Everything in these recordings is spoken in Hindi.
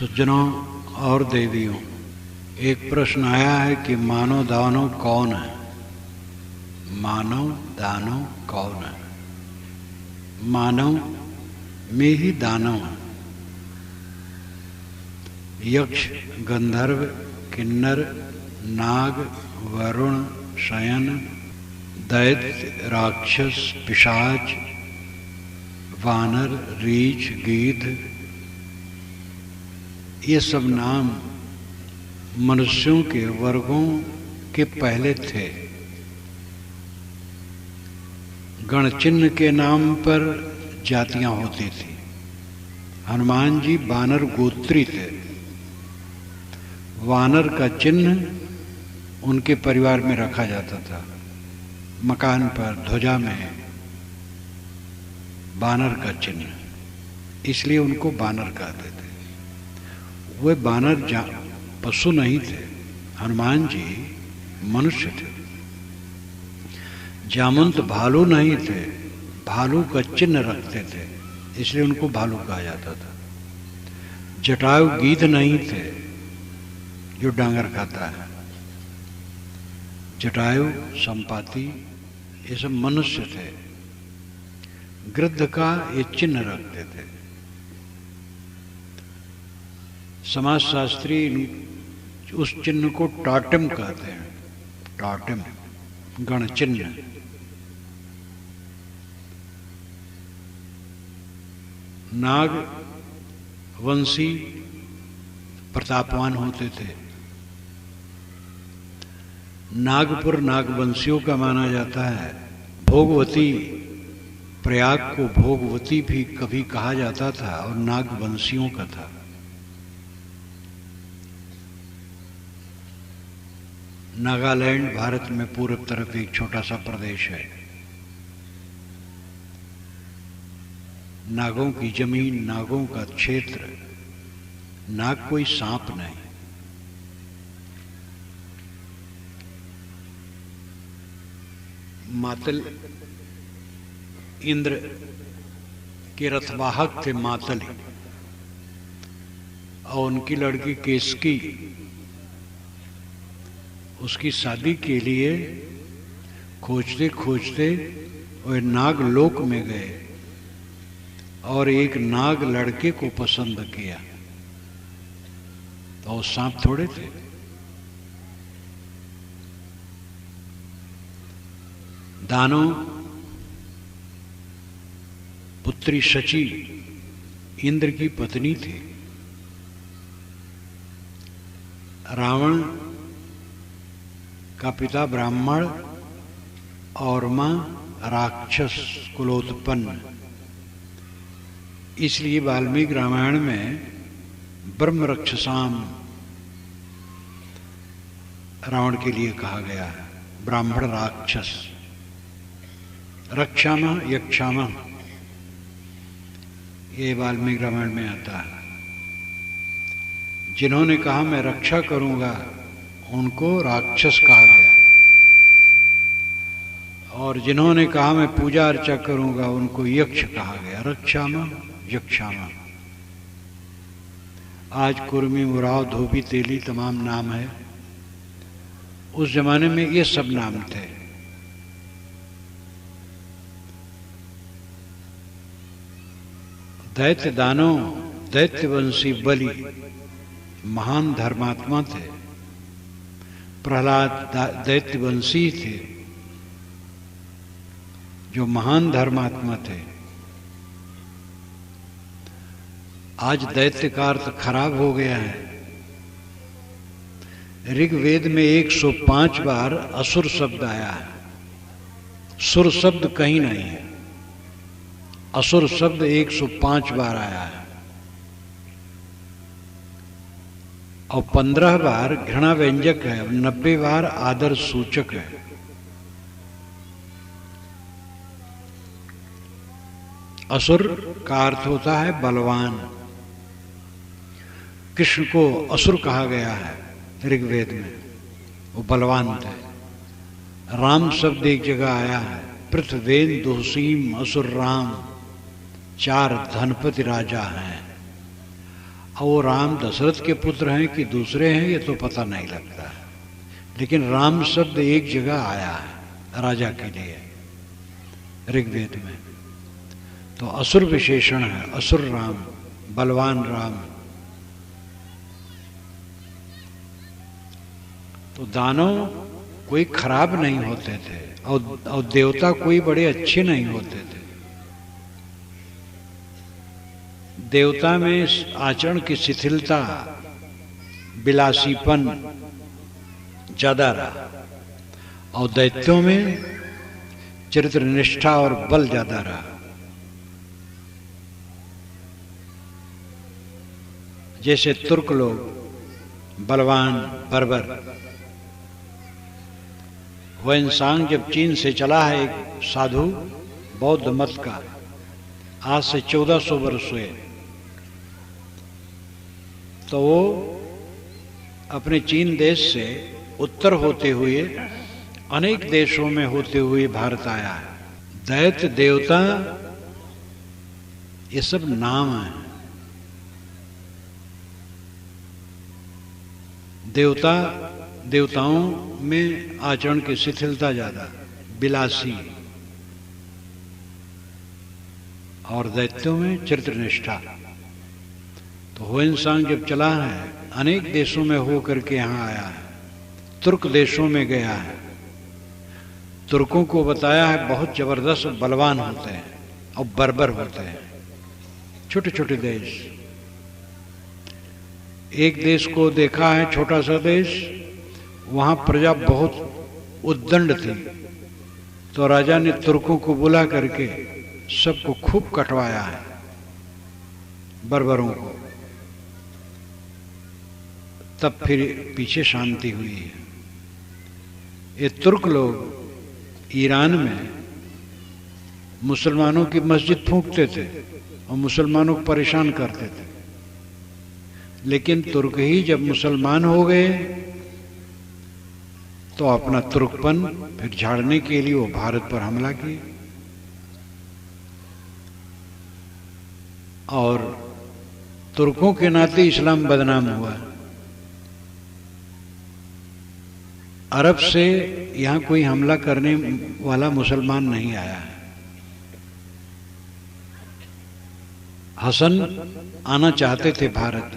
सज्जनों और देवियों, एक प्रश्न आया है कि मानव दानव कौन है। मानव दानव कौन है? मानव में ही दानव है। यक्ष, गंधर्व, किन्नर, नाग, वरुण, शयन, दैत्य, राक्षस, पिशाच, वानर, रीछ, गीध, ये सब नाम मनुष्यों के वर्गों के पहले थे। गणचिन्ह के नाम पर जातियां होती थी। हनुमान जी वानर गोत्री थे। वानर का चिन्ह उनके परिवार में रखा जाता था। मकान पर ध्वजा में वानर का चिन्ह, इसलिए उनको वानर कहते थे। वे वानर पशु नहीं थे। हनुमान जी मनुष्य थे। जामवंत भालू नहीं थे, भालू का चिन्ह रखते थे, इसलिए उनको भालू कहा जाता था। जटायु गीध नहीं थे जो डांगर खाता है। जटायु, संपाति, ये सब मनुष्य थे। गृध्र का ये चिन्ह रखते थे। समाजशास्त्री उस चिन्ह को टॉटेम कहते हैं। टॉटेम, गण चिन्ह। नाग वंशी प्रतापवान होते थे। नागपुर नागवंशियों का माना जाता है। भोगवती, प्रयाग को भोगवती भी कभी कहा जाता था और नागवंशियों का था। नागालैंड भारत में पूर्व तरफ एक छोटा सा प्रदेश है। नागों की जमीन, नागों का क्षेत्र। नाग कोई सांप नहीं। मातल इंद्र के रथवाहक थे मातली, और उनकी लड़की केसकी, उसकी शादी के लिए खोजते खोजते वे नागलोक में गए और एक नाग लड़के को पसंद किया। तो वो सांप थोड़े थे। दानव पुत्री शची इंद्र की पत्नी थी। रावण का पिता ब्राह्मण और मां राक्षस कुलोत्पन्न। इसलिए वाल्मीकि रामायण में ब्रह्म रक्षसाम रावण के लिए कहा गया है। ब्राह्मण राक्षस, रक्षामः यक्षामः, ये वाल्मीकि रामायण में आता है। जिन्होंने कहा मैं रक्षा करूंगा उनको राक्षस कहा गया, और जिन्होंने कहा मैं पूजा अर्चा करूंगा उनको यक्ष कहा गया। रक्षामः यक्षामः। आज कुर्मी, उराव, धोबी, तेली तमाम नाम है। उस जमाने में ये सब नाम थे। दैत्य दानव, दैत्यवंशी बलि महान धर्मात्मा थे। प्रहलाद दैत्यवंशी थे जो महान धर्मात्मा थे। आज दैत्य का अर्थ खराब हो गया है। ऋग्वेद में 105 बार असुर शब्द आया है। सुर शब्द कहीं नहीं है। असुर शब्द 105 बार आया है, और 15 बार घृणा व्यंजक है, 90 बार आदर सूचक है। असुर का अर्थ होता है बलवान। कृष्ण को असुर कहा गया है ऋग्वेद में, वो बलवान थे। राम शब्द एक जगह आया है। पृथ्वेन दोषीम असुर राम, 4 धनपति राजा हैं। और वो राम दशरथ के पुत्र हैं कि दूसरे हैं ये तो पता नहीं लगता है, लेकिन राम शब्द एक जगह आया है राजा के लिए ऋग्वेद में, तो असुर विशेषण है, असुर राम, बलवान राम। तो दानव कोई खराब नहीं होते थे और देवता कोई बड़े अच्छे नहीं होते थे। देवता में आचरण की शिथिलता, विलासीपन ज्यादा रहा और दैत्यों में चरित्र निष्ठा और बल ज्यादा रहा। जैसे तुर्क लोग बलवान बर्बर, वैनसांग जब चीन से चला है एक साधु बौद्ध मत का, आज से 1400 वर्ष हुए, तो वो अपने चीन देश से उत्तर होते हुए अनेक देशों में होते हुए भारत आया है। दैत्य देवता ये सब नाम है। देवताओं में आचरण की शिथिलता ज्यादा, विलासी, और दैत्यों में चरित्र निष्ठा। तो होइनसांग जब चला है अनेक देशों में हो करके यहाँ आया है, तुर्क देशों में गया है, तुर्कों को बताया है बहुत जबरदस्त बलवान होते हैं और बर्बर होते हैं, छोटे छोटे देश। एक देश को देखा है, छोटा सा देश, वहां प्रजा बहुत उद्दंड थी, तो राजा ने तुर्कों को बुला करके सबको खूब कटवाया है, बर्बरों को, तब फिर पीछे शांति हुई है। ये तुर्क लोग ईरान में मुसलमानों की मस्जिद फूंकते थे और मुसलमानों को परेशान करते थे, लेकिन तुर्क ही जब मुसलमान हो गए तो अपना तुर्कपन फिर झाड़ने के लिए वो भारत पर हमला किए और तुर्कों के नाते इस्लाम बदनाम हुआ। अरब से यहां कोई हमला करने वाला मुसलमान नहीं आया है। हसन आना चाहते थे भारत,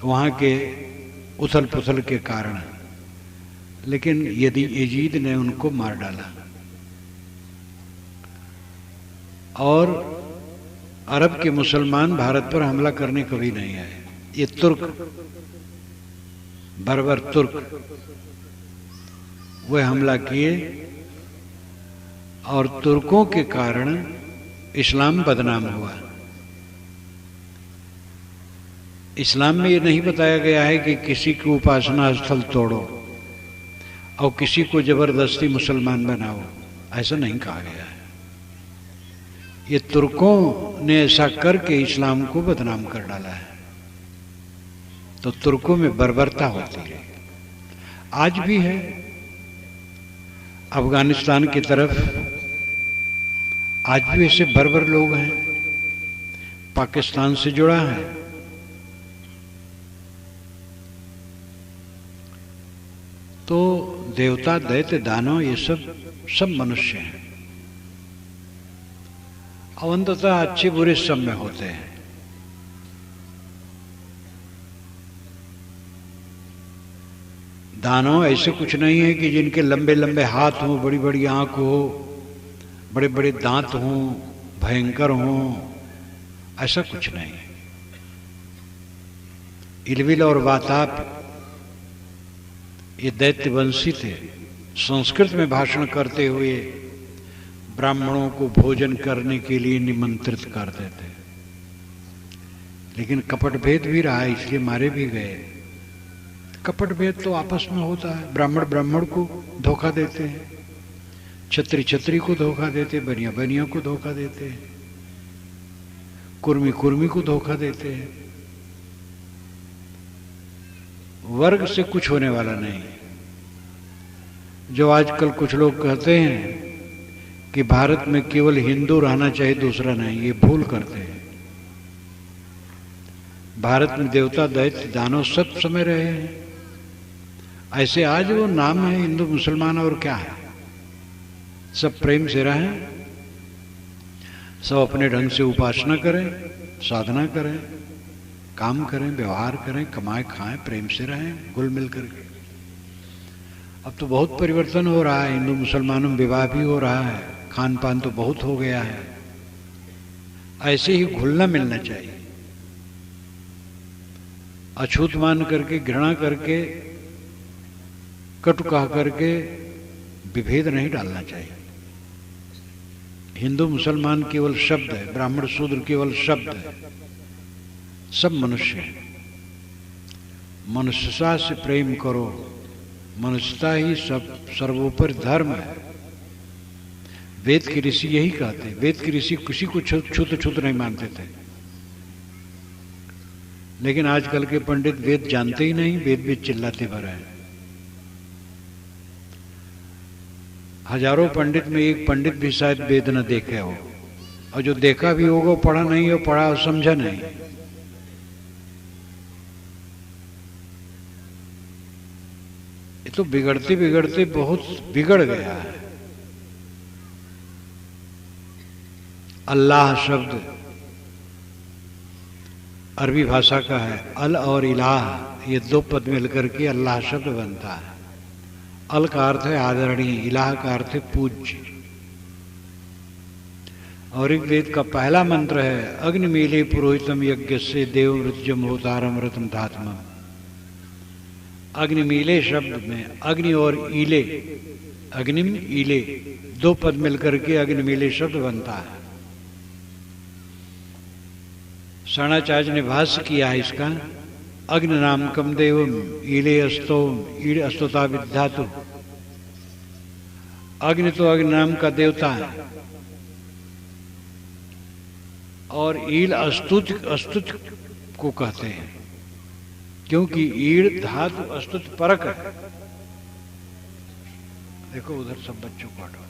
वहां के उथल पुथल के कारण, लेकिन यजीद ने उनको मार डाला और अरब के मुसलमान भारत पर हमला करने कभी नहीं आए। ये तुर्क, बर्बर तुर्क, वह हमला किए और तुर्कों के कारण इस्लाम बदनाम हुआ। इस्लाम में ये नहीं बताया गया है कि किसी को उपासना स्थल तोड़ो और किसी को जबरदस्ती मुसलमान बनाओ, ऐसा नहीं कहा गया है। ये तुर्कों ने ऐसा करके इस्लाम को बदनाम कर डाला है। तो तुर्कों में बर्बरता होती है, आज भी है। अफगानिस्तान की तरफ आज भी ऐसे बर्बर लोग हैं, पाकिस्तान से जुड़ा है। तो देवता, दैत्य, दानव ये सब मनुष्य हैं और अंततः अच्छे बुरे सब में होते हैं। दानव ऐसे कुछ नहीं है कि जिनके लंबे लंबे हाथ हों, बड़ी बड़ी आंख हो, बड़े बड़े दांत हों, भयंकर हों, ऐसा कुछ नहीं है। इलविल और वाताप ये दैत्यवंशी थे, संस्कृत में भाषण करते हुए ब्राह्मणों को भोजन करने के लिए निमंत्रित करते थे, लेकिन कपट भेद भी रहा, इसलिए मारे भी गए। कपट भेद तो आपस में होता है, ब्राह्मण ब्राह्मण को धोखा देते हैं, छत्री छत्री को धोखा देते, बनिया बनिया को धोखा देते हैं, कुर्मी कुर्मी को धोखा देते हैं। वर्ग से कुछ होने वाला नहीं। जो आजकल कुछ लोग कहते हैं कि भारत में केवल हिंदू रहना चाहिए, दूसरा नहीं, ये भूल करते हैं। भारत में देवता दैत्य दानव सब समय रहे हैं। ऐसे आज वो नाम है हिंदू मुसलमान, और क्या है, सब प्रेम से रहें, सब अपने ढंग से उपासना करें, साधना करें, काम करें, व्यवहार करें, कमाएं खाएं, प्रेम से रहें, घुल मिल करके। अब तो बहुत परिवर्तन हो रहा है, हिंदू मुसलमानों में विवाह भी हो रहा है, खान पान तो बहुत हो गया है। ऐसे ही घुलना मिलना चाहिए, अछूत मान करके, घृणा करके, कटु कह करके विभेद नहीं डालना चाहिए। हिंदू मुसलमान केवल शब्द है, ब्राह्मण शूद्र केवल शब्द है, सब मनुष्य है। मनुष्यता से प्रेम करो, मनुष्यता ही सब सर्वोपरि धर्म है। वेद के ऋषि यही कहते, वेद के ऋषि किसी को छूत नहीं मानते थे, लेकिन आजकल के पंडित वेद जानते ही नहीं, वेद भी चिल्लाते भर है। हजारों पंडित में एक पंडित भी शायद वेद न देखे हो, और जो देखा भी होगा पढ़ा नहीं हो, पढ़ा हो समझा नहीं। ये तो बिगड़ते बिगड़ते बहुत बिगड़ गया है। अल्लाह शब्द अरबी भाषा का है, अल और इलाह, ये दो पद मिलकर के अल्लाह शब्द बनता है। अल का अर्थ है आदरणीय, इलाह का अर्थ है पूज्य। और एक वेद का पहला मंत्र है, अग्निमीले पुरोहितम यज्ञ से देववृत्यम होतारम रतम धात्मम। अग्निमीले शब्द में अग्नि और ईले, अग्निम ईले दो पद मिलकर के अग्निमीले शब्द बनता है। शरणाचार्य ने भाष्य किया है इसका, अग्नि नाम कम देवम ईले अस्तोम ईड़ अस्तोता विद्यातु। अग्नि तो अग्नि नाम का देवता है, और ईल अस्तुत को कहते हैं, क्योंकि ईड़ धातु अस्तुत परक है। देखो उधर सब बच्चों को हटाओ।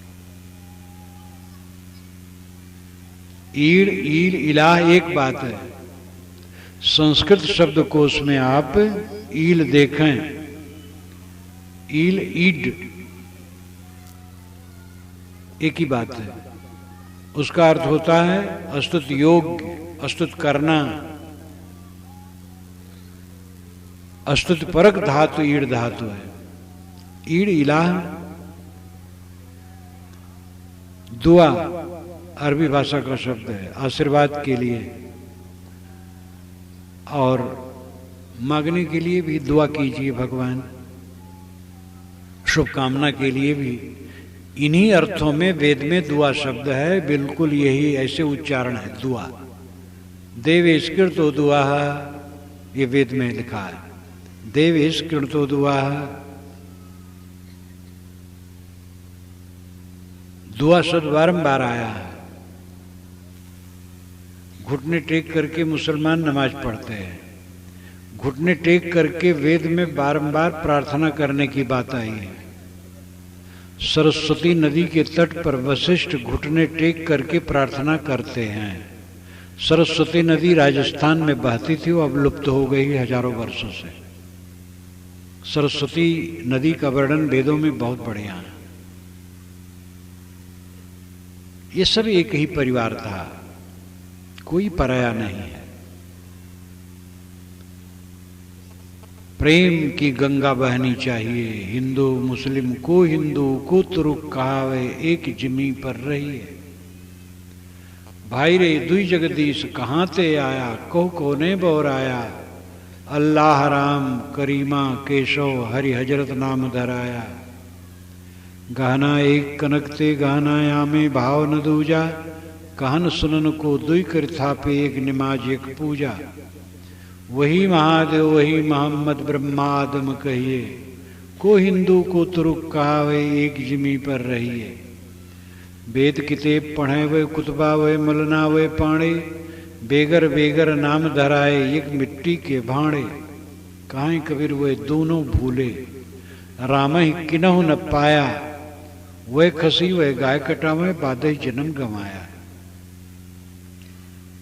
ईड़ ईल इलाह एक बात है। संस्कृत शब्दकोश में आप ईल देखें, ईल ईड एक ही बात है। उसका अर्थ होता है अस्तुत योग्य, अस्तुत करना, अस्तुत परक धातु ईड़ धातु है। ईड़ इलाह, दुआ अरबी भाषा का शब्द है, आशीर्वाद के लिए और मांगने के लिए भी दुआ कीजिए भगवान, शुभकामना के लिए भी। इन्हीं अर्थों में वेद में दुआ शब्द है, बिल्कुल यही ऐसे उच्चारण है, दुआ। देवेशकृतो दुआ, ये वेद में लिखा है, देवेशकृतो दुआ। दुआ शब्द बारंबार आया है। घुटने टेक करके मुसलमान नमाज पढ़ते हैं, घुटने टेक करके वेद में बारंबार प्रार्थना करने की बात आई है। सरस्वती नदी के तट पर वशिष्ठ घुटने टेक करके प्रार्थना करते हैं। सरस्वती नदी राजस्थान में बहती थी, वो अब लुप्त हो गई हजारों वर्षों से। सरस्वती नदी का वर्णन वेदों में बहुत बढ़िया है। ये सब एक ही परिवार था, कोई पराया नहीं है। प्रेम की गंगा बहनी चाहिए, हिंदू मुस्लिम को हिंदू को तुरुक कहावे, एक जिमी पर रही है। भाई रे दुई जगदीश कहाँ ते आया, कोने बोराया। अल्लाह राम करीमा केशव हरि हजरत नाम धराया। गहना एक कनकते गहना यामे भाव न दूजा। कहन सुनन को दुई कर थापे, एक निमाज एक पूजा। वही महादेव वही मोहम्मद ब्रह्मादम कहिए, को हिंदू को तुरुक कहावे, एक जिमी पर रहिए। वेद किताब पढ़े वे कुतबा वे मलना वे पाणे, बेगर बेगर नाम धराए एक मिट्टी के भाणे। काहे कबीर वे दोनों भूले, राम ही किन्हु न पाया। वे खसी वे गाय कटावे, बाधे जन्म गंवाया।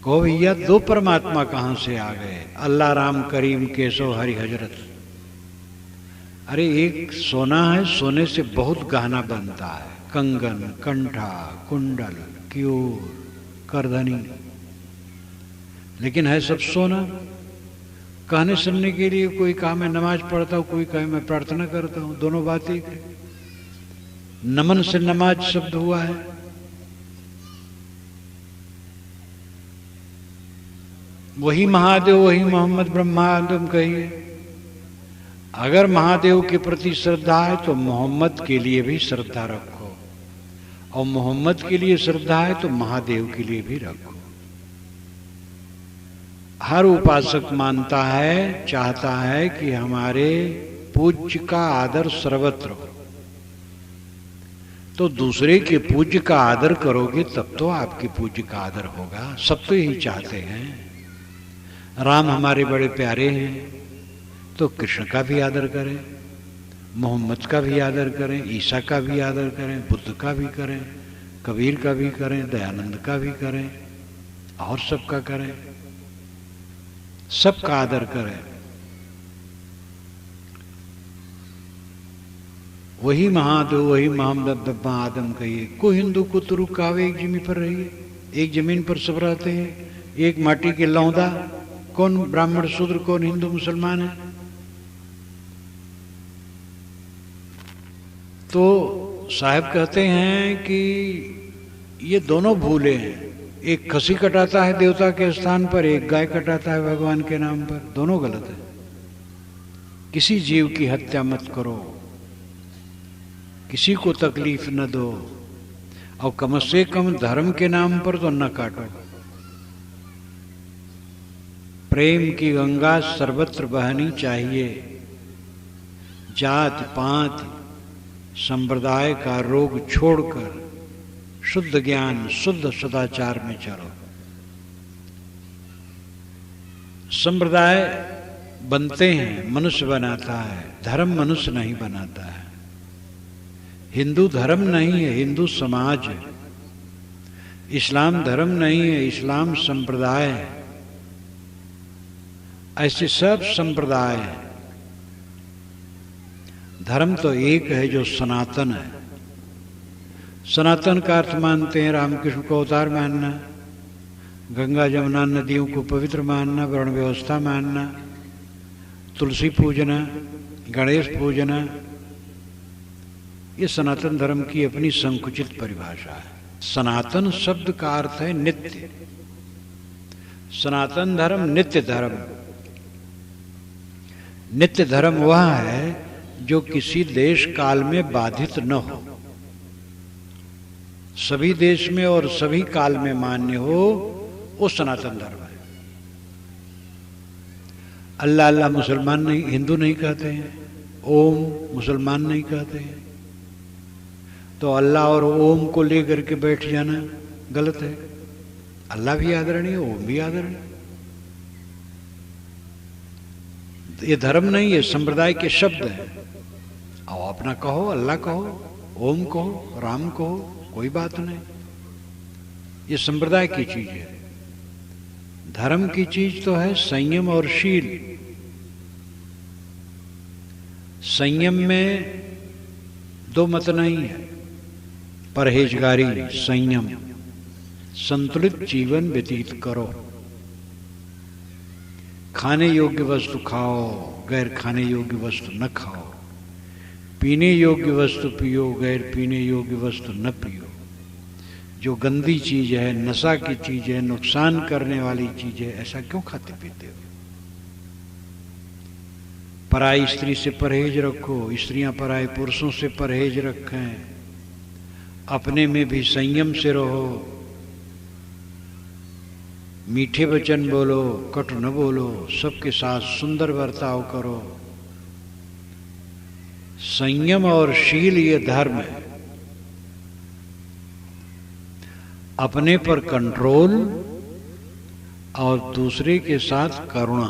कहो भैया दो परमात्मा कहां से आ गए? अल्लाह राम करीम केशव हरि हजरत। अरे एक सोना है, सोने से बहुत गहना बनता है, कंगन, कंठा, कुंडल, क्यूर, करधनी, लेकिन है सब सोना। कहने सुनने के लिए कोई कहा मैं नमाज पढ़ता हूं, कोई कहे मैं प्रार्थना करता हूं, दोनों बात एक है। नमन से नमाज शब्द हुआ है। वही महादेव, वही मोहम्मद ब्रह्मा आदम कहिए। अगर महादेव के प्रति श्रद्धा है तो मोहम्मद के लिए भी श्रद्धा रखो, और मोहम्मद के लिए श्रद्धा है तो महादेव के लिए भी रखो। हर उपासक मानता है, चाहता है कि हमारे पूज्य का आदर सर्वत्र हो। तो दूसरे के पूज्य का आदर करोगे तब तो आपके पूज्य का आदर होगा। सब तो यही चाहते हैं। राम हमारे बड़े प्यारे हैं तो कृष्ण का भी आदर करें, मोहम्मद का भी आदर करें, ईसा का भी आदर करें, बुद्ध का भी करें, कबीर का भी करें, दयानंद का भी करें, और सबका करें, सबका आदर करें। वही महादेव, वही मोहम्मद ब्रह्मा आदम कहिए। कोई हिंदू को तो रुकावे, एक जमीन पर रहिए, एक जमीन पर सब रहते हैं, एक माटी के लौंदा। कौन ब्राह्मण शूद्र, कौन हिंदू मुसलमान है? तो साहब कहते हैं कि ये दोनों भूले हैं। एक खसी कटाता है देवता के स्थान पर, एक गाय कटाता है भगवान के नाम पर। दोनों गलत है। किसी जीव की हत्या मत करो, किसी को तकलीफ न दो, और कम से कम धर्म के नाम पर तो न काटो। प्रेम की गंगा सर्वत्र बहनी चाहिए। जात पात संप्रदाय का रोग छोड़कर शुद्ध ज्ञान, शुद्ध सदाचार में चलो। संप्रदाय बनते हैं, मनुष्य बनाता है, धर्म मनुष्य नहीं बनाता है। हिंदू धर्म नहीं है, हिंदू समाज है। इस्लाम धर्म नहीं है, इस्लाम संप्रदाय है। ऐसे सब संप्रदाय हैं। धर्म तो एक है जो सनातन है। सनातन का अर्थ मानते हैं रामकृष्ण को अवतार मानना, गंगा जमुना नदियों को पवित्र मानना, वर्ण व्यवस्था मानना, तुलसी पूजना, गणेश पूजना। ये सनातन धर्म की अपनी संकुचित परिभाषा है। सनातन शब्द का अर्थ है नित्य। सनातन धर्म नित्य धर्म। नित्य धर्म वह है जो किसी देश काल में बाधित न हो, सभी देश में और सभी काल में मान्य हो, वो सनातन धर्म है। अल्लाह अल्लाह मुसलमान नहीं, हिंदू नहीं कहते हैं, ओम मुसलमान नहीं कहते हैं। तो अल्लाह और ओम को लेकर के बैठ जाना गलत है। अल्लाह भी आदरणीय, ओम भी आदरणीय। ये धर्म नहीं है, संप्रदाय के शब्द हैं। आओ अपना कहो, अल्लाह कहो, ओम कहो, राम कहो, कोई बात नहीं। ये संप्रदाय की चीज है। धर्म की चीज तो है संयम और शील। संयम में दो मत नहीं है। परहेजगारी, संयम, संतुलित जीवन व्यतीत करो। खाने योग्य वस्तु खाओ, गैर खाने योग्य वस्तु न खाओ। पीने योग्य वस्तु पियो, गैर पीने योग्य वस्तु न पियो। जो गंदी चीज है, नशा की चीज है, नुकसान करने वाली चीज है, ऐसा क्यों खाते पीते हो? पराई स्त्री से परहेज रखो, स्त्रियां पराई पुरुषों से परहेज रखें। अपने में भी संयम से रहो। मीठे वचन बोलो, कटु न बोलो, सबके साथ सुंदर बर्ताव करो। संयम और शील ये धर्म है। अपने पर कंट्रोल और दूसरे के साथ करुणा।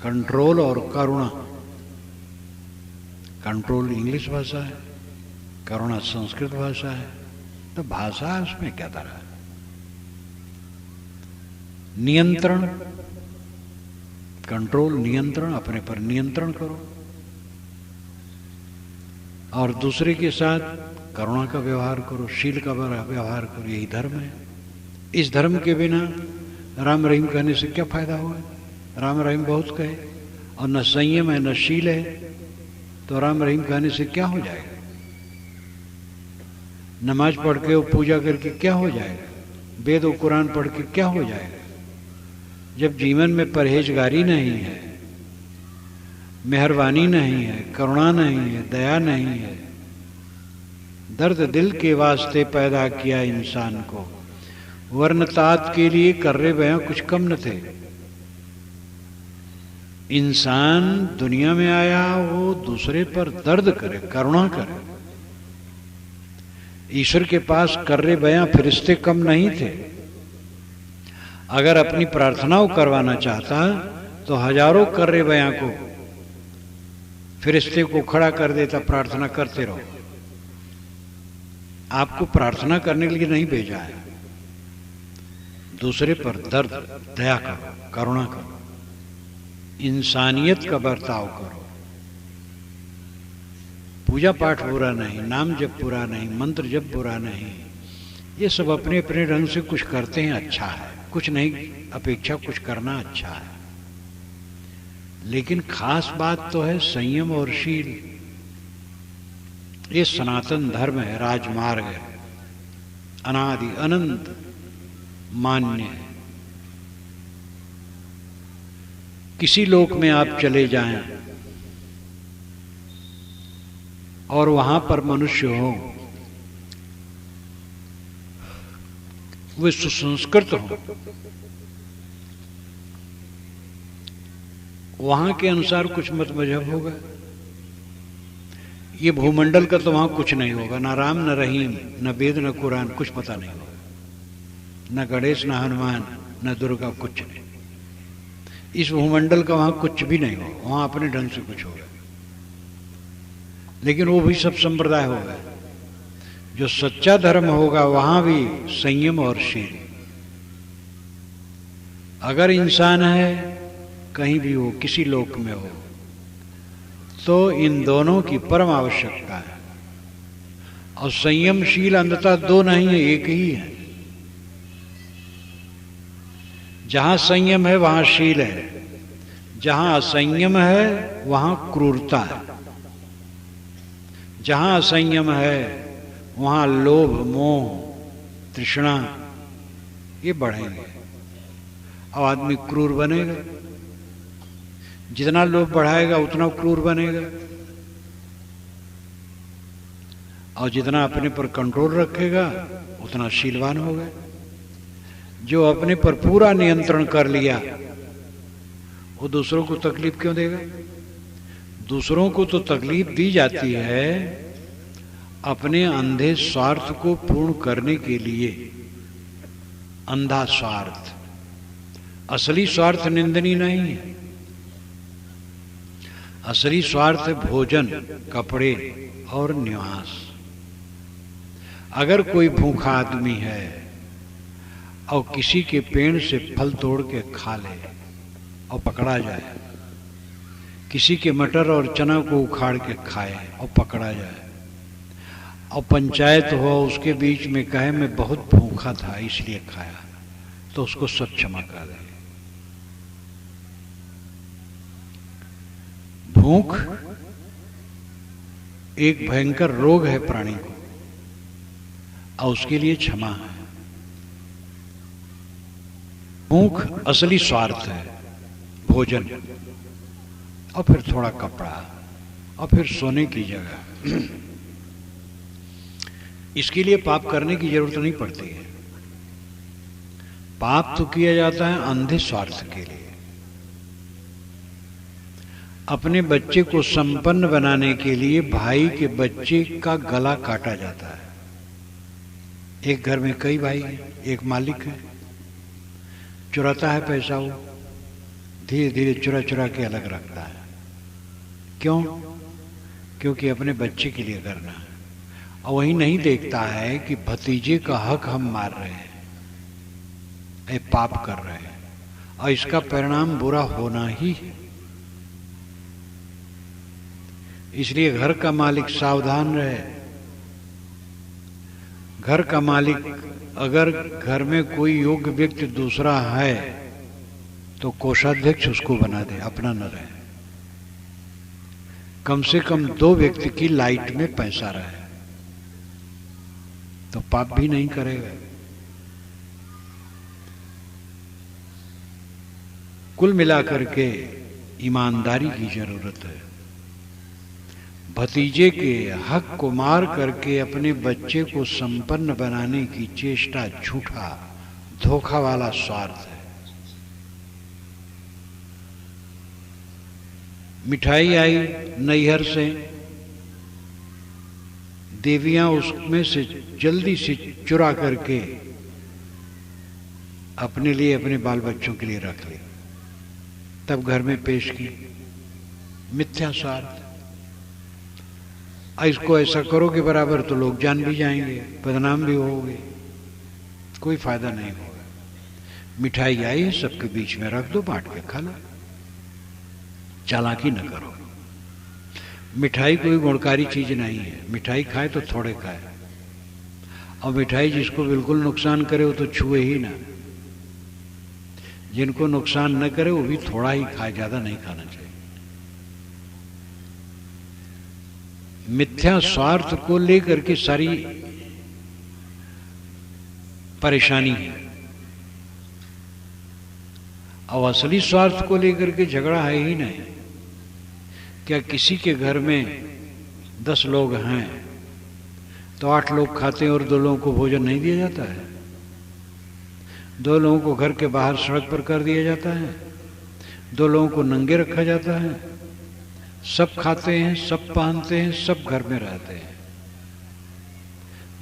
कंट्रोल और करुणा। कंट्रोल इंग्लिश भाषा है, करुणा संस्कृत भाषा है। तो भाषा उसमें क्या तरह है? नियंत्रण, कंट्रोल, नियंत्रण, अपने पर नियंत्रण करो और दूसरे के साथ करुणा का व्यवहार करो, शील का व्यवहार करो। यही धर्म है। इस धर्म के बिना राम रहीम कहने से क्या फायदा हुआ? राम रहीम बहुत कहे और न संयम है न शील है, तो राम रहीम कहने से क्या हो जाएगा? नमाज पढ़ के और पूजा करके क्या हो जाएगा? वेद और कुरान पढ़ के क्या हो जाएगा? जब जीवन में परहेजगारी नहीं है, मेहरबानी नहीं है, करुणा नहीं है, दया नहीं है, दर्द दिल के वास्ते पैदा किया इंसान को, वर्ण तात के लिए कर्रे बयां कुछ कम न थे। इंसान दुनिया में आया वो दूसरे पर दर्द करे, करुणा करे। ईश्वर के पास कर्रे बयां फरिश्ते कम नहीं थे। अगर अपनी प्रार्थनाओं करवाना चाहता तो हजारों कर्रे बयां को, फरिश्ते को खड़ा कर देता, प्रार्थना करते रहो। आपको प्रार्थना करने के लिए नहीं भेजा है, दूसरे पर दर्द, दया करो, करुणा करो, इंसानियत का बर्ताव करो। पूजा पाठ बुरा नहीं, नाम जप बुरा नहीं, मंत्र जप बुरा नहीं, ये सब अपने अपने ढंग से कुछ करते हैं, अच्छा है। कुछ नहीं अपेक्षा कुछ करना अच्छा है, लेकिन खास बात तो है संयम और शील। ये सनातन धर्म है, राजमार्ग है, अनादि अनंत मान्य है। किसी लोक में आप चले जाएं और वहां पर मनुष्य हो, वे सुसंस्कृत हो, वहां के अनुसार कुछ मत मजहब होगा। ये भूमंडल का तो वहां कुछ नहीं होगा, ना राम न रहीम न वेद न कुरान, कुछ पता नहीं होगा, न गणेश न हनुमान न दुर्गा, कुछ नहीं। इस भूमंडल का वहां कुछ भी नहीं होगा, वहां अपने ढंग से कुछ होगा, लेकिन वो भी सब संप्रदाय होगा। जो सच्चा धर्म होगा वहां भी संयम और शील। अगर इंसान है कहीं भी हो, किसी लोक में हो, तो इन दोनों की परम आवश्यकता है। और संयमशील अंधता दो नहीं है, एक ही है। जहां संयम है वहां शील है, जहां असंयम है वहां क्रूरता है। जहां असंयम है वहां लोभ, मोह, तृष्णा ये बढ़ेंगे और आदमी क्रूर बनेगा। जितना लोभ बढ़ाएगा उतना क्रूर बनेगा, और जितना अपने पर कंट्रोल रखेगा उतना शीलवान होगा। जो अपने पर पूरा नियंत्रण कर लिया वो दूसरों को तकलीफ क्यों देगा? दूसरों को तो तकलीफ दी जाती है अपने अंधे स्वार्थ को पूर्ण करने के लिए। अंधा स्वार्थ, असली स्वार्थ निंदनीय नहीं है। असली स्वार्थ भोजन, कपड़े और निवास। अगर कोई भूखा आदमी है और किसी के पेड़ से फल तोड़ के खा ले और पकड़ा जाए, किसी के मटर और चना को उखाड़ के खाए और पकड़ा जाए, और पंचायत हो उसके बीच में कहे मैं बहुत भूखा था इसलिए खाया, तो उसको सब क्षमा कर दे। भूख एक भयंकर रोग है प्राणी को, और उसके लिए क्षमा है। भूख असली स्वार्थ है, भोजन और फिर थोड़ा कपड़ा और फिर सोने की जगह। इसके लिए पाप करने की जरूरत नहीं पड़ती है। पाप तो किया जाता है अंधे स्वार्थ के लिए। अपने बच्चे को संपन्न बनाने के लिए भाई के बच्चे का गला काटा जाता है। एक घर में कई भाई हैं, एक मालिक है, चुराता है पैसा, वो धीरे धीरे चुरा चुरा के अलग रखता है। क्यों? क्योंकि अपने बच्चे के लिए करना है। और वही नहीं देखता है कि भतीजे का हक हम मार रहे हैं, पाप कर रहे हैं। और इसका परिणाम बुरा होना ही है। इसलिए घर का मालिक सावधान रहे। घर का मालिक अगर घर में कोई योग्य व्यक्ति दूसरा है तो कोषाध्यक्ष उसको बना दे, अपना न रहे। कम से कम 2 व्यक्ति की लाइट में पैसा रहे तो पाप भी नहीं करेगा। कुल मिलाकर के ईमानदारी की जरूरत है। भतीजे के हक को मार करके अपने बच्चे को संपन्न बनाने की चेष्टा झूठा, धोखा वाला स्वार्थ है। मिठाई आई नैहर से, देवियां उसमें से जल्दी से चुरा करके अपने लिए, अपने बाल बच्चों के लिए रख ली, तब घर में पेश की। मिथ्या स्वार्थ। इसको ऐसा करोगे बराबर तो लोग जान भी जाएंगे, बदनाम भी होगे, कोई फायदा नहीं होगा। मिठाई आई सबके बीच में रख दो, बांट के खा लो, चालाकी न करो। मिठाई कोई गुणकारी चीज नहीं है। मिठाई खाए तो थोड़े खाए, और मिठाई जिसको बिल्कुल नुकसान करे वो तो छुए ही ना। जिनको नुकसान न करे वो भी थोड़ा ही खाए, ज्यादा नहीं खाना चाहिए। मिथ्या स्वार्थ को लेकर के सारी परेशानी है। और असली स्वार्थ को लेकर के झगड़ा है ही नहीं। क्या किसी के घर में 10 लोग हैं तो 8 लोग खाते हैं और 2 लोगों को भोजन नहीं दिया जाता है? 2 लोगों को घर के बाहर सड़क पर कर दिया जाता है, 2 लोगों को नंगे रखा जाता है। सब खाते हैं, सब पहनते हैं, सब घर में रहते हैं।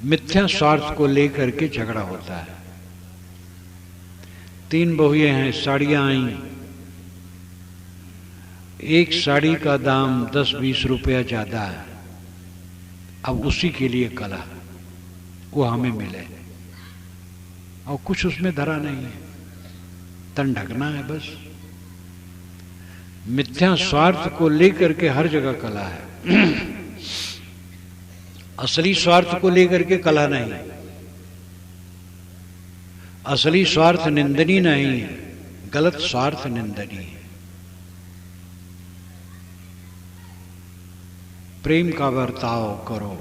मिथ्या स्वार्थ को लेकर के झगड़ा होता है। 3 बहुएं हैं, साड़ियां आई, एक साड़ी का दाम 10-20 रुपया ज्यादा है। अब उसी के लिए कलह, वो हमें मिले, और कुछ उसमें धरा नहीं है, तन ढकना है बस। मिथ्या स्वार्थ को लेकर के हर जगह कलह है। असली स्वार्थ को लेकर के कलह नहीं। असली स्वार्थ निंदनीय नहीं है, गलत स्वार्थ निंदनीय है। प्रेम का बर्ताव करो,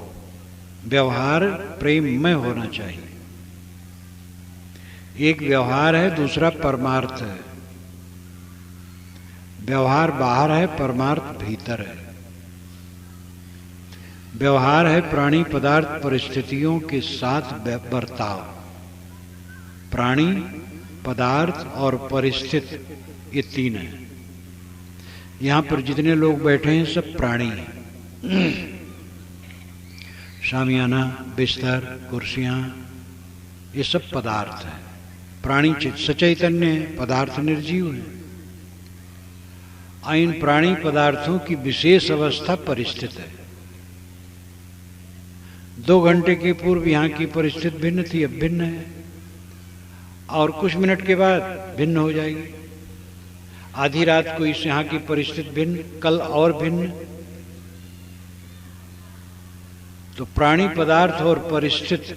व्यवहार प्रेममय होना चाहिए। एक व्यवहार है, दूसरा परमार्थ है। व्यवहार बाहर है, परमार्थ भीतर है। व्यवहार है प्राणी पदार्थ परिस्थितियों के साथ बर्ताव। प्राणी, पदार्थ और परिस्थिति, ये 3 है। यहां पर जितने लोग बैठे हैं सब प्राणी हैं। शामियाना, बिस्तर, कुर्सियां, ये सब पदार्थ है। प्राणी सचैतन्य है, पदार्थ निर्जीव है। इन प्राणी पदार्थों की विशेष अवस्था परिस्थिति है। 2 घंटे के पूर्व यहाँ की परिस्थिति भिन्न थी, अब भिन्न है, और कुछ मिनट के बाद भिन्न हो जाएगी। आधी रात को इस यहाँ की परिस्थिति भिन्न, कल और भिन्न। तो प्राणी पदार्थ और परिस्थिति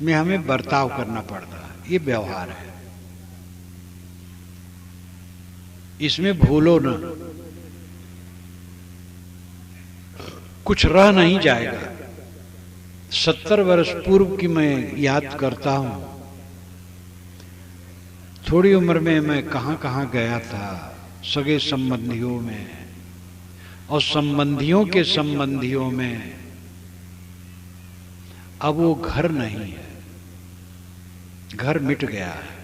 में हमें बर्ताव करना पड़ता है, ये व्यवहार है। इसमें भूलो न, कुछ रह नहीं जाएगा। 70 वर्ष पूर्व की मैं याद करता हूं। थोड़ी उम्र में मैं कहां कहां गया था, सगे संबंधियों में और संबंधियों के संबंधियों में। अब वो घर नहीं है, घर मिट गया है,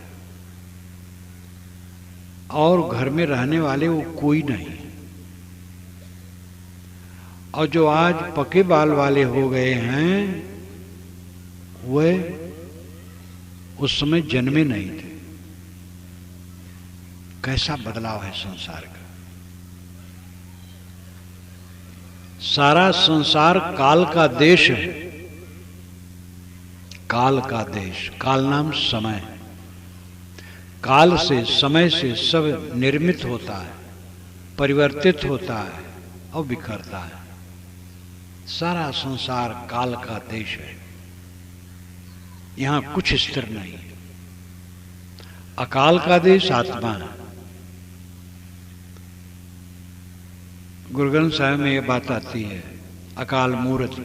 और घर में रहने वाले वो कोई नहीं। और जो आज पके बाल वाले हो गए हैं वे उस समय जन्मे नहीं थे। कैसा बदलाव है संसार का। सारा संसार काल का देश है। काल का देश, काल नाम समय। काल से, समय से सब निर्मित होता है, परिवर्तित होता है और बिखरता है। सारा संसार काल का देश है, यहां कुछ स्थिर नहीं है। अकाल का देश आत्मा है। गुरु ग्रंथ साहिब में यह बात आती है, अकाल मूर्त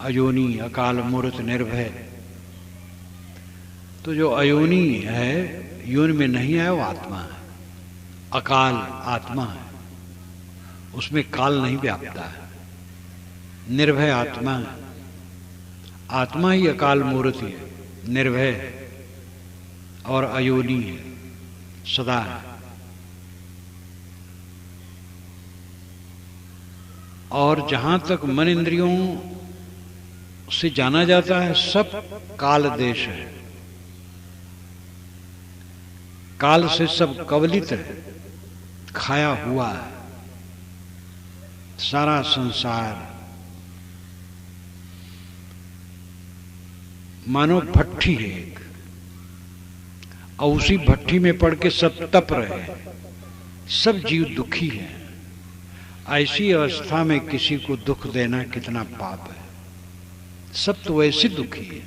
अयोनी, अकाल मूर्त निर्भय। तो जो अयोनी है, योनि में नहीं है, वो आत्मा है। अकाल आत्मा है, उसमें काल नहीं व्यापता है। निर्भय आत्मा है, आत्मा ही अकाल मूर्ति है, निर्भय और अयोनी है, सदा है। और जहां तक मन इंद्रियों से जाना जाता है, सब काल देश है। काल से सब कवलित है, खाया हुआ है। सारा संसार मानो भट्ठी है एक, और उसी भट्ठी में पड़ के सब तप रहे हैं। सब जीव दुखी हैं। ऐसी अवस्था में किसी को दुख देना कितना पाप है। सब तो वैसे दुखी है,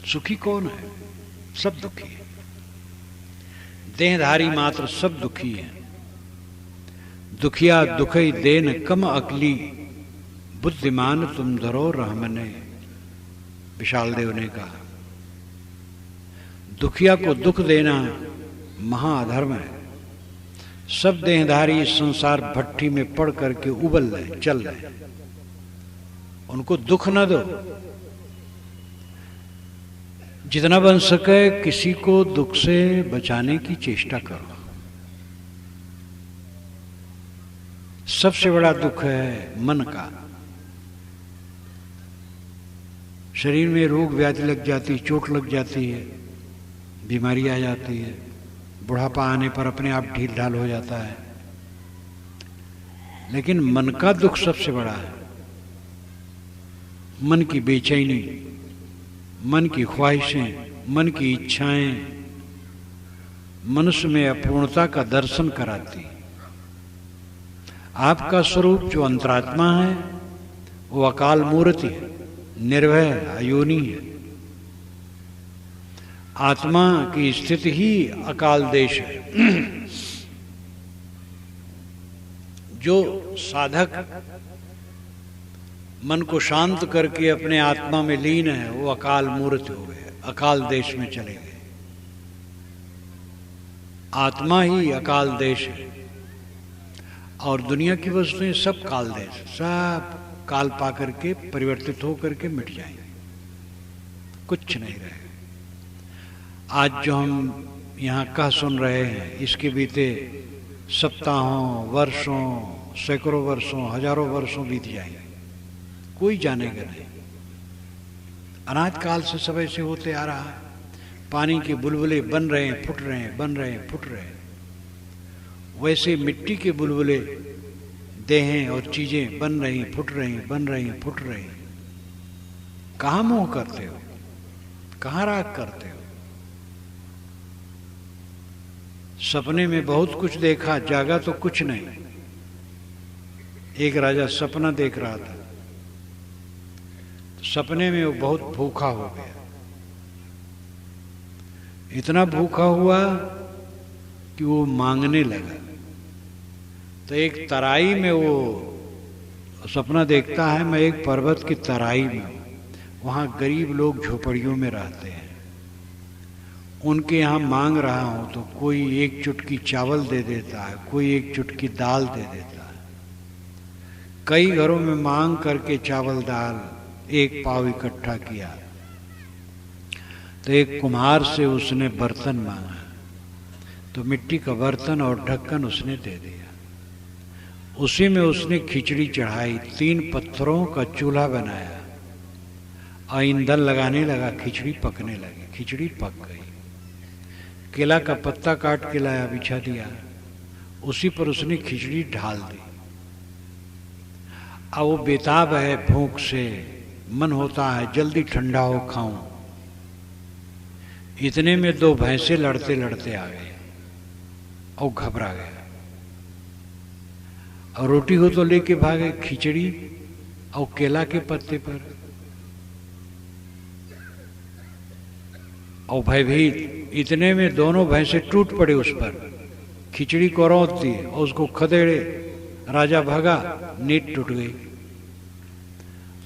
सुखी कौन है? सब दुखी है। देहधारी मात्र सब दुखी है। दुखिया दुखई देन कम अकली, बुद्धिमान तुम धरो रहमने, विशाल देव ने कहा। दुखिया को दुख देना महाअधर्म है। सब देहधारी इस संसार भट्टी में पड़ करके उबल रहे, चल रहे, उनको दुख न दो। जितना बन सके किसी को दुख से बचाने की चेष्टा करो। सबसे बड़ा दुख है मन का। शरीर में रोग व्याधि लग जाती, चोट लग जाती है, बीमारी आ जाती है, बुढ़ापा आने पर अपने आप ढील ढाल हो जाता है। लेकिन मन का दुख सबसे बड़ा है। मन की बेचैनी, मन की ख्वाहिशें, मन की इच्छाएं मनुष्य में अपूर्णता का दर्शन कराती। आपका स्वरूप जो अंतरात्मा है वो अकाल मूर्ति है, निर्भय अयोनी है। आत्मा की स्थिति ही अकाल देश है। जो साधक मन को शांत करके अपने आत्मा में लीन है वो अकाल मूर्त हो गए, अकाल देश में चले गए। आत्मा ही अकाल देश है और दुनिया की वस्तुएं सब काल देश, सब काल पा करके परिवर्तित हो करके मिट जाएंगे, कुछ नहीं रहेगा। आज जो हम यहाँ कह सुन रहे हैं इसके बीते सप्ताहों, वर्षों, सैकड़ों वर्षों, हजारों वर्षों बीत जाएंगे, कोई जानेगा नहीं। अनाद काल से सब ऐसे होते आ रहा है। पानी के बुलबुले बन रहे हैं, फुट रहे हैं, बन रहे हैं, फुट रहे हैं। वैसे मिट्टी के बुलबुले देहें और चीजें बन रही, फुट रही, बन रही, फुट रही। कहाँ मोह करते हो, कहाँ राग करते हो? सपने में बहुत कुछ देखा, जागा तो कुछ नहीं। एक राजा सपना देख रहा था, तो सपने में वो बहुत भूखा हो गया। इतना भूखा हुआ कि वो मांगने लगा। तो एक तराई में वो सपना देखता है, मैं एक पर्वत की तराई में हूँ, वहाँ गरीब लोग झोपड़ियों में रहते हैं, उनके यहाँ मांग रहा हूँ तो कोई एक चुटकी चावल दे देता है, कोई एक चुटकी दाल दे देता है। कई घरों में मांग करके चावल दाल एक पाव इकट्ठा किया तो एक कुम्हार से उसने बर्तन मांगा, तो मिट्टी का बर्तन और ढक्कन उसने दे दिया। उसी में उसने खिचड़ी चढ़ाई, 3 पत्थरों का चूल्हा बनाया और ईंधन लगाने लगा। खिचड़ी पकने लगी, खिचड़ी पक गई। केला का पत्ता काट के लाया, बिछा दिया, उसी पर उसने खिचड़ी ढाल दी। अब वो बेताब है भूख से, मन होता है जल्दी ठंडा हो खाऊं। इतने में दो भैंसे लड़ते लड़ते आ गए और घबरा गया, और रोटी को तो लेके भागे खिचड़ी और केला के पत्ते पर, और भयभीत। इतने में दोनों भैंसे टूट पड़े उस पर, खिचड़ी को रौंद दी और उसको खदेड़े। राजा भागा, नींद टूट गई।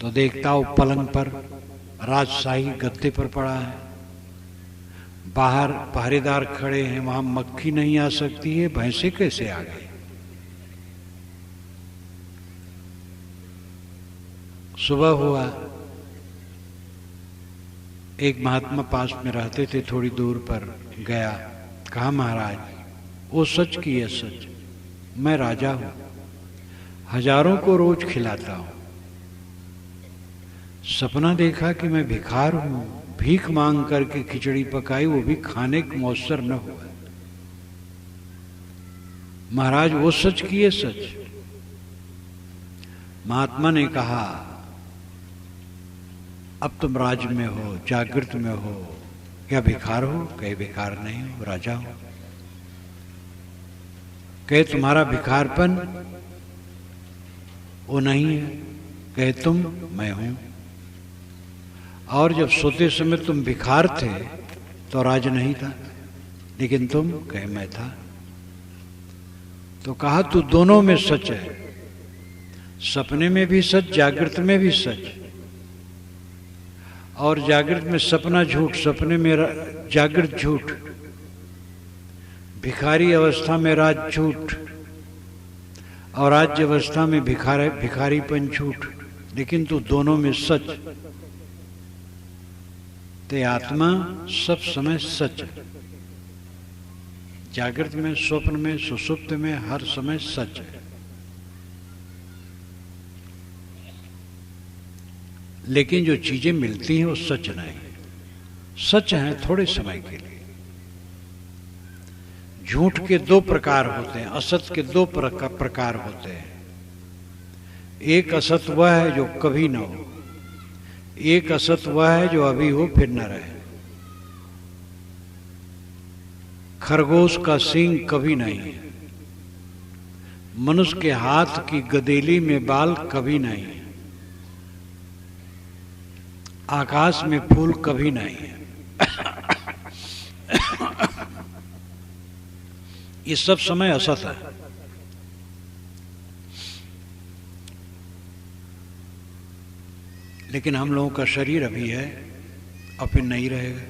तो देखता हूं पलंग पर राजशाही गद्दे पर पड़ा है, बाहर पहरेदार खड़े हैं, वहां मक्खी नहीं आ सकती है, भैंसे कैसे आ गए। सुबह हुआ, एक महात्मा पास में रहते थे, थोड़ी दूर पर गया, कहा महाराज वो सच की है सच, मैं राजा हूं, हजारों को रोज खिलाता हूं, सपना देखा कि मैं भिखार हूं, भीख मांग करके खिचड़ी पकाई, वो भी खाने का मौसर न हुआ। महाराज वो सच की है सच। महात्मा ने कहा अब तुम राज में हो, जागृत में हो, क्या भिखार हो? कहे भिखार नहीं हो, राजा हो। कहे तुम्हारा भिखारपन वो नहीं है, कहे तुम मैं हूं। और जब सोते समय तुम भिखार थे तो राज नहीं था, लेकिन तुम, कहे मैं था। तो कहा तू दोनों में सच है, सपने में भी सच, जागृत में भी सच। और जागृत में सपना झूठ, सपने में जागृत झूठ, भिखारी अवस्था में राज झूठ, और राज्य अवस्था में भिखारीपन झूठ, लेकिन तू दोनों में सच। ते आत्मा सब समय सच है, जागृत में, स्वप्न में, सुषुप्त में, हर समय सच है। लेकिन जो चीजें मिलती हैं वो सच नहीं, सच है थोड़े समय के लिए। झूठ के दो प्रकार होते हैं, असत के दो प्रकार होते हैं। एक असत वह है जो कभी न हो, एक असत वह है जो अभी हो फिर न रहे। खरगोश का सींग कभी नहीं है, मनुष्य के हाथ की गदेली में बाल कभी नहीं है, आकाश में फूल कभी नहीं है। ये सब समय असत है। लेकिन हम लोगों का शरीर अभी है और फिर नहीं रहेगा।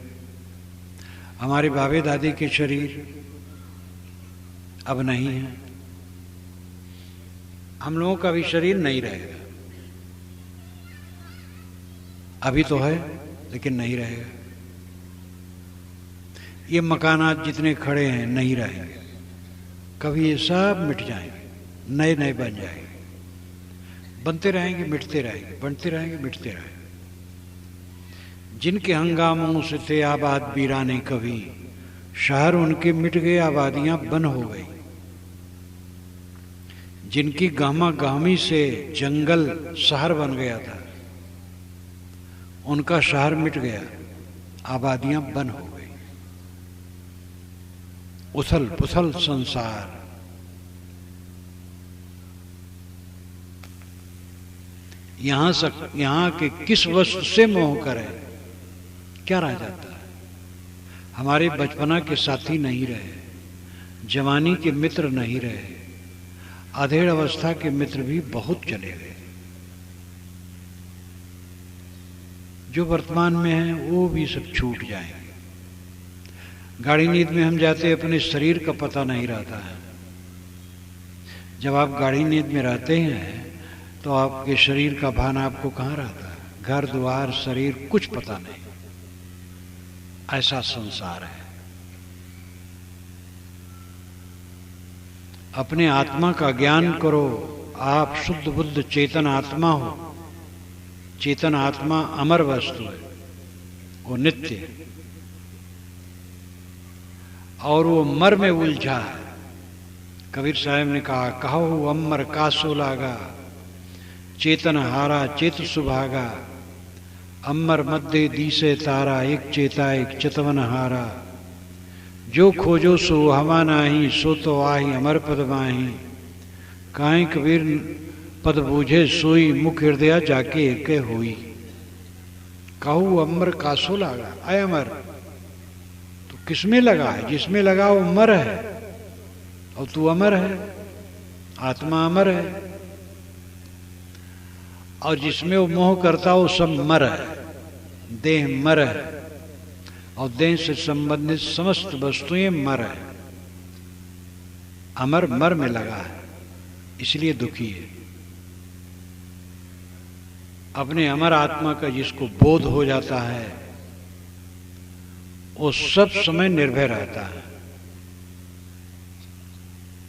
हमारे बाबे दादी के शरीर अब नहीं है, हम लोगों का भी शरीर नहीं रहेगा। अभी तो है लेकिन नहीं रहेगा। ये मकानात जितने खड़े हैं नहीं रहेंगे, कभी ये सब मिट जाएंगे, नए नए बन जाएंगे, बनते रहेंगे, मिटते रहेंगे, बनते रहेंगे, मिटते रहेंगे। जिनके हंगामों से थे आबाद वीराने कभी, शहर उनके मिट गए, आबादियां बन हो गई। जिनकी गहमा गहमी से जंगल शहर बन गया था, उनका शहर मिट गया, आबादियां बन हो गई। उथल पुथल संसार। यहां के किस वस्तु से मोह करें, क्या रह जाता है? हमारे बचपना के साथी नहीं रहे, जवानी के मित्र नहीं रहे, अधेड़ अवस्था के मित्र भी बहुत चले गए। जो वर्तमान में है वो भी सब छूट जाएंगे। गाड़ी नींद में हम जाते, अपने शरीर का पता नहीं रहता है। जब आप गाड़ी नींद में रहते हैं तो आपके शरीर का भान आपको कहाँ रहता है? घर द्वार शरीर कुछ पता नहीं। ऐसा संसार है। अपने आत्मा का ज्ञान करो। आप शुद्ध बुद्ध चेतन आत्मा हो। चेतन आत्मा अमर वस्तु है, वो नित्य है, और वो मर में उलझा है। कबीर साहब ने कहा, कहो अमर कासो लागा, चेतन हारा चेत सुभागा, अमर मध्य दीसे तारा, एक चेता एक चितवन हारा। जो खोजो सो हवा नाही, सो तो आही अमर पद माही। काहे कबीर पद बूझे सोई, मुख हृदय जाके एक होई। कहू अमर कासो लगा, अय अमर तो किसमें लगा है? जिसमें लगा वो अमर है, और तू अमर है, आत्मा अमर है। और जिसमें वो मोह करता वो सब मर है, देह मर है, और देह से संबंधित समस्त वस्तुएं मर है। अमर मर में लगा है, इसलिए दुखी है। अपने अमर आत्मा का जिसको बोध हो जाता है वो सब समय निर्भय रहता है।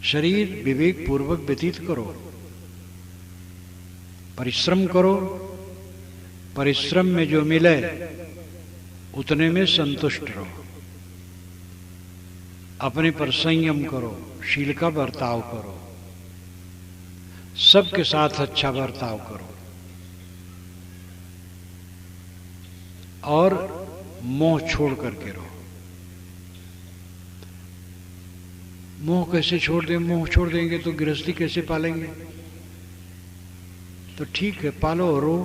शरीर विवेक पूर्वक व्यतीत करो, परिश्रम करो, परिश्रम में जो मिले उतने में संतुष्ट रहो। अपने पर संयम करो, शील का बर्ताव करो, सबके साथ अच्छा बर्ताव करो, और मोह छोड़ करके रहो। मोह कैसे छोड़ दें? मोह छोड़ देंगे तो गृहस्थी कैसे पालेंगे? तो ठीक है, पालो और रो।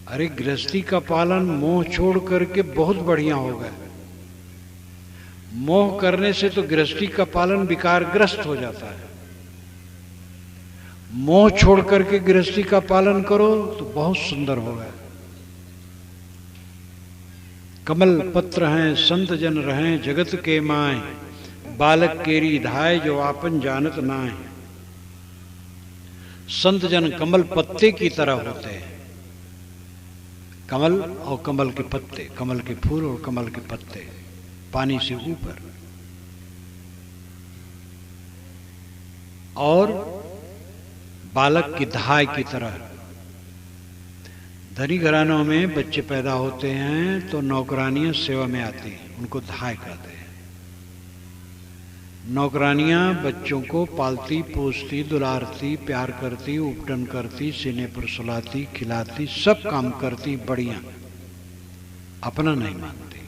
अरे गृहस्थी का पालन मोह छोड़ करके बहुत बढ़िया होगा। मोह करने से तो गृहस्थी का पालन विकारग्रस्त हो जाता है। मोह छोड़ करके गृहस्थी का पालन करो तो बहुत सुंदर होगा। कमल पत्र हैं संत जन रहें जगत के माए, बालक केरी धाय जो आपन जानत नाय। संत जन कमल पत्ते की तरह होते हैं। कमल और कमल के पत्ते, कमल के फूल और कमल के पत्ते पानी से ऊपर। और बालक की धाय की तरह। धनी घरानों में बच्चे पैदा होते हैं तो नौकरानियां सेवा में आती हैं, उनको धाय कहते हैं। नौकरानियां बच्चों को पालती पोसती दुलारती प्यार करती उपटन करती सीने पर सुलाती खिलाती सब काम करती बढ़िया, अपना नहीं मानती।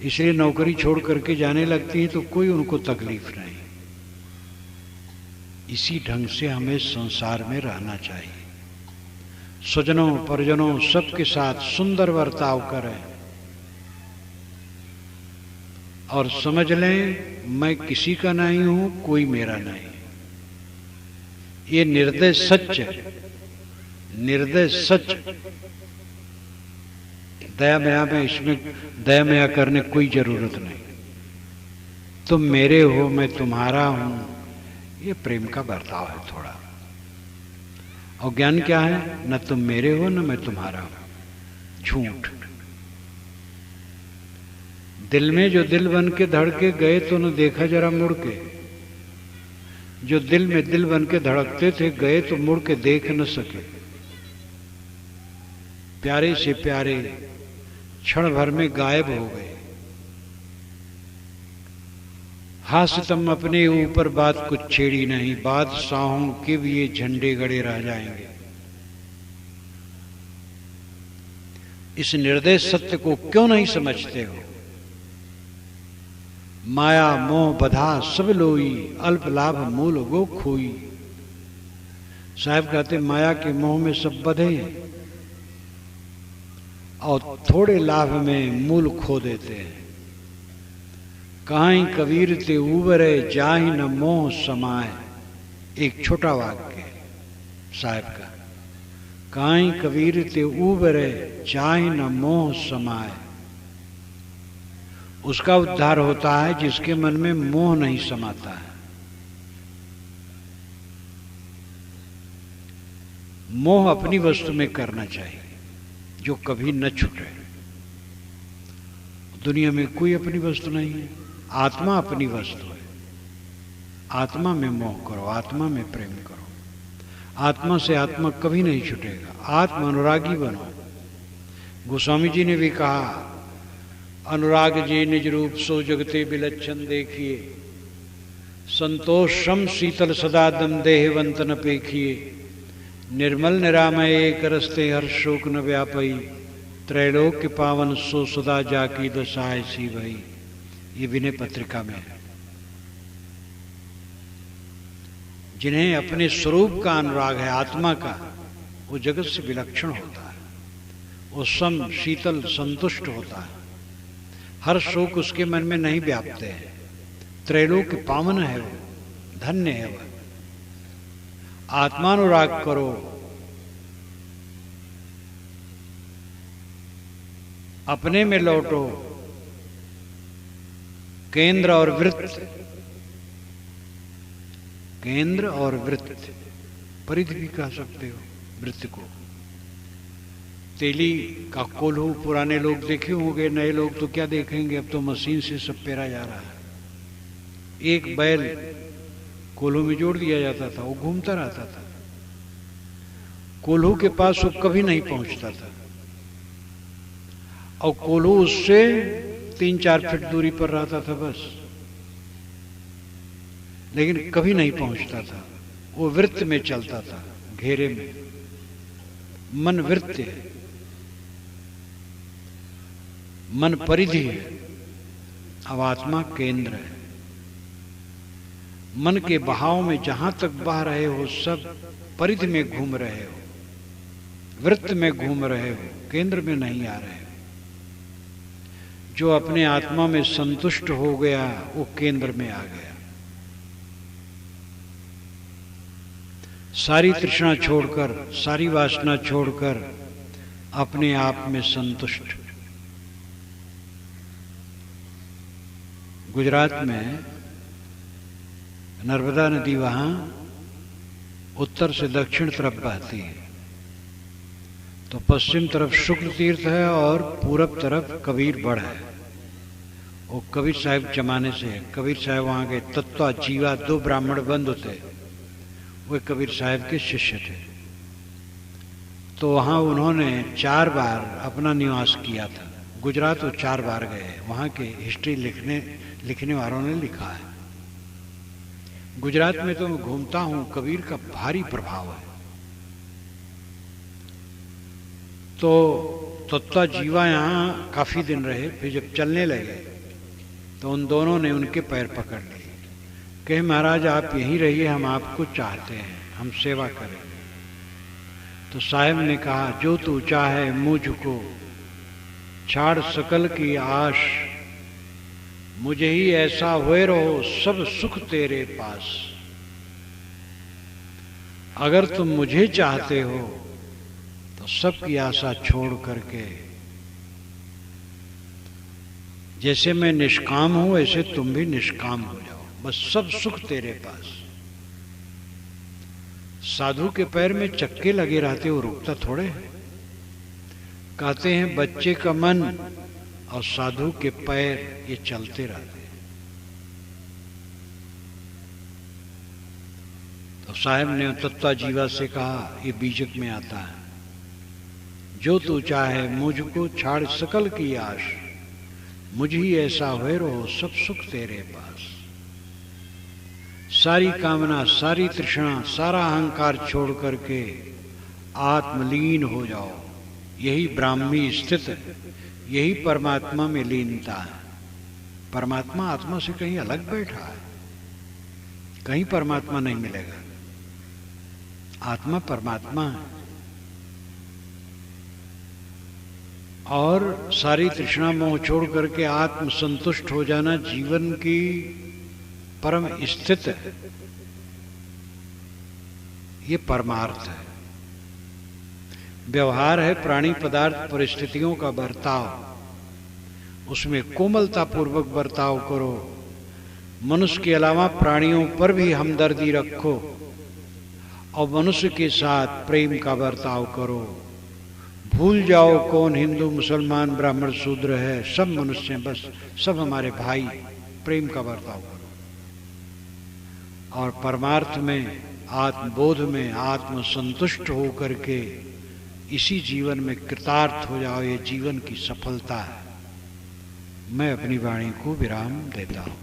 इसलिए नौकरी छोड़ करके जाने लगती है तो कोई उनको तकलीफ नहीं। इसी ढंग से हमें संसार में रहना चाहिए। स्वजनों परिजनों सबके साथ सुंदर बर्ताव करें और समझ लें मैं किसी का नहीं हूं, कोई मेरा नहीं। ये निर्दय सच है, निर्दय सच। दया मया में, इसमें दया मया करने कोई जरूरत नहीं। तुम मेरे हो मैं तुम्हारा हूं, ये प्रेम का बर्ताव है थोड़ा। और ज्ञान क्या है? न तुम मेरे हो न मैं तुम्हारा हूं, झूठ। दिल में जो दिल बन के धड़के गए तो न देखा जरा मुड़ के। जो दिल में दिल बन के धड़कते थे गए तो मुड़ के देख न सके। प्यारे से प्यारे क्षण भर में गायब हो गए। हासितम अपने ऊपर बात कुछ छेड़ी नहीं, बादशाहों के भी ये झंडे गड़े रह जाएंगे। इस निर्दय सत्य को क्यों नहीं समझते हो? माया मोह बधा सब लोई, अल्प लाभ मूल गो खोई। साहब कहते माया के मोह में सब बधे हैं और थोड़े लाभ में मूल खो देते हैं। काहीं कबीर ते उबरे जाहि न मोह समाए। एक छोटा वाक्य साहब का। काहीं कबीर ते उबरे जाहि न मोह समाए। उसका उद्धार होता है जिसके मन में मोह नहीं समाता है। मोह अपनी वस्तु में करना चाहिए जो कभी न छूटे। दुनिया में कोई अपनी वस्तु नहीं है, आत्मा अपनी वस्तु है। आत्मा में मोह करो, आत्मा में प्रेम करो। आत्मा से आत्मा कभी नहीं छूटेगा। आत्मा अनुरागी बनो। गोस्वामी जी ने भी कहा, अनुराग जी निज रूप सो जगते विलक्षण देखिए। संतोष सम शीतल सदा दम देहवंत न पेखिए। निर्मल निरामय एक रस्ते हर शोक न व्यापई, त्रैलोक्य पावन सो सदा जाकी दशाय सी भई। ये विनय पत्रिका में है। जिन्हें अपने स्वरूप का अनुराग है, आत्मा का, वो जगत से विलक्षण होता है, वो सम शीतल संतुष्ट होता है, हर शोक उसके मन में नहीं व्यापते हैं। त्रैलोक्य पावन है वो, धन्य है वह। आत्मानुराग करो, अपने में लौटो, केंद्र और वृत्त, केंद्र और वृत्त, परिधि भी कह सकते हो वृत्त को। तेली का कोल्हू पुराने लोग देखे होंगे, नए लोग तो क्या देखेंगे, अब तो मशीन से सब पेरा जा रहा है। एक बैल कोल्हू में जोड़ दिया जाता था, वो घूमता रहता था, कोल्हू के पास वो कभी नहीं पहुंचता था, और कोल्हू उससे 3-4 फीट दूरी पर रहता था बस, लेकिन कभी नहीं पहुंचता था। वो वृत्त में चलता था, घेरे में। मन वृत्त है, मन परिधि है, अब आत्मा केंद्र है। मन के बहाव में जहां तक बह रहे हो सब परिधि में घूम रहे हो, वृत्त में घूम रहे हो, केंद्र में नहीं आ रहे हो। जो अपने आत्मा में संतुष्ट हो गया वो केंद्र में आ गया। सारी तृष्णा छोड़कर, सारी वासना छोड़कर अपने आप में संतुष्ट। गुजरात में नर्मदा नदी वहां उत्तर से दक्षिण तरफ बहती है, तो पश्चिम तरफ शुक्ल तीर्थ है और पूरब तरफ कबीर बढ़ है। वो कबीर साहब जमाने से है। कबीर साहब वहां के तत्वा जीवा 2 ब्राह्मण बंधु थे, वे कबीर साहब के शिष्य थे। तो वहां उन्होंने 4 बार अपना निवास किया था। गुजरात वो 4 बार गए, वहां के हिस्ट्री लिखने वालों ने लिखा है। गुजरात में तो मैं घूमता हूं, कबीर का भारी प्रभाव है। तो तत्वा जीवा यहाँ काफी दिन रहे, फिर जब चलने लगे तो उन दोनों ने उनके पैर पकड़ लिए, कहे महाराज आप यहीं रहिए, हम आपको चाहते हैं, हम सेवा करें। तो साहब ने कहा जो तू चाहे मुझको, छाड़ सकल की आश, मुझे ही ऐसा हुए रहो सब सुख तेरे पास। अगर तुम मुझे चाहते हो तो सबकी आशा छोड़ करके, जैसे मैं निष्काम हूं वैसे तुम भी निष्काम हो जाओ, बस सब सुख तेरे पास। साधु के पैर में चक्के लगे रहते, वो रुकता थोड़े है। कहते हैं बच्चे का मन और साधु के पैर ये चलते रहते हैं। तो साहब ने तत्वा जीवा से कहा, ये बीजक में आता है, जो तू चाहे मुझको, छाड़ सकल की आश, मुझ ही ऐसा हुए रहो सब सुख तेरे पास। सारी कामना, सारी तृष्णा, सारा अहंकार छोड़ करके आत्मलीन हो जाओ। यही ब्राह्मी स्थित है, यही परमात्मा में लीनता है। परमात्मा आत्मा से कहीं अलग बैठा है, कहीं परमात्मा नहीं मिलेगा। आत्मा परमात्मा है। और सारी तृष्णा मोह छोड़ करके आत्म संतुष्ट हो जाना जीवन की परम स्थित है, ये परमार्थ है। व्यवहार है प्राणी पदार्थ परिस्थितियों का बर्ताव, उसमें कोमलता पूर्वक बर्ताव करो। मनुष्य के अलावा प्राणियों पर भी हमदर्दी रखो और मनुष्य के साथ प्रेम का बर्ताव करो। भूल जाओ कौन हिंदू मुसलमान ब्राह्मण शूद्र है, सब मनुष्य हैं, बस सब हमारे भाई। प्रेम का बर्ताव करो और परमार्थ में, आत्मबोध में आत्म संतुष्ट हो करके इसी जीवन में कृतार्थ हो जाओ। ये जीवन की सफलता है। मैं अपनी वाणी को विराम देता हूं।